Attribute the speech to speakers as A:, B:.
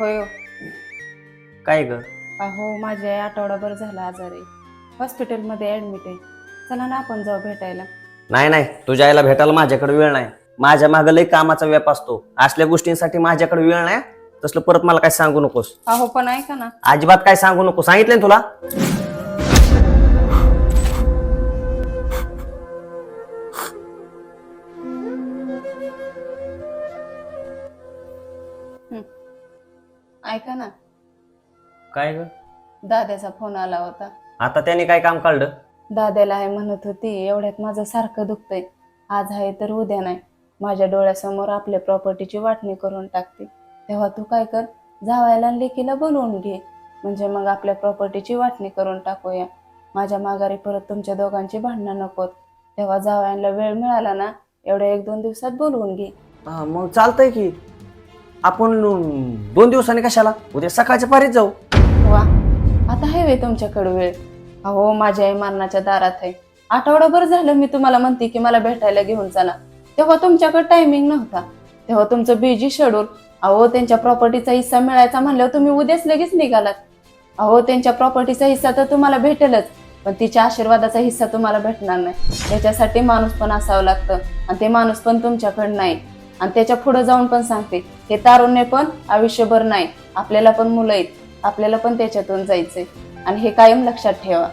A: होय हो.
B: काय ग?
A: अहो माझी आई आठवडाभर झाला आजारी, हॉस्पिटलमध्ये ऍडमिट आहे. चला ना आपण जाऊ भेटायला.
B: नाही नाही, तुझ्या आईला भेटायला माझ्याकडे वेळ नाही. माझ्या मागे लय कामाचा व्याप असतो. असल्या गोष्टींसाठी माझ्याकडे वेळ नाही. तसलं परत मला काय सांगू नकोस.
A: अहो पण ऐका ना.
B: अजिबात काय सांगू नको, सांगितलं ना तुला.
A: ऐका ना,
B: काय ग?
A: दाद्याचा फोन आला होता.
B: आता त्याने काय काम काढलं?
A: दाद्याला आहे म्हणत होती, एवढ्यात माझं सारखं दुखतंय. आज आहे तर उद्या नाही. माझ्या डोळ्यासमोर आपल्या प्रॉपर्टीची वाटणी करून टाकते. तेव्हा तू काय कर, जावायला आणि लेकीला बोलवून घे. म्हणजे मग आपल्या प्रॉपर्टीची वाटणी करून टाकूया. माझ्या माघारी परत तुमच्या दोघांची भांडणं नकोत. तेव्हा जावयाला वेळ मिळाला ना, एवढ्या 1-2 दिवसात बोलवून घे.
B: मग चालतंय की. आपण 2 दिवसांनी कशाला, उद्या सकाळच्या पारीत जाऊ.
A: वा, आता आहे वे तुमच्याकडे वेळ. अहो माझ्या आई मरणाच्या दारात आहे. आठवडाभर झालं मी तुम्हाला म्हणते की मला भेटायला घेऊन चला. तेव्हा तुमच्याकडे टायमिंग नव्हता. तेव्हा तुमचं बिझी शेड्यूल. अहो त्यांच्या प्रॉपर्टीचा हिस्सा मिळायचा म्हणल्यावर तुम्ही उद्याच लगेच निघालात. अहो त्यांच्या प्रॉपर्टीचा हिस्सा तर तुम्हाला भेटेलच, पण तिच्या आशीर्वादाचा हिस्सा तुम्हाला भेटणार नाही. त्याच्यासाठी माणूस पण असावं लागतं, आणि ते माणूस पण तुमच्याकडे नाही. आणि त्याच्या पुढे जाऊन पण सांगते, हे तारुण्य पण आयुष्यभर नाही. आपल्याला पण मुलं आहेत, आपल्याला पण त्याच्यातून जायचंय. आणि हे कायम लक्षात ठेवा.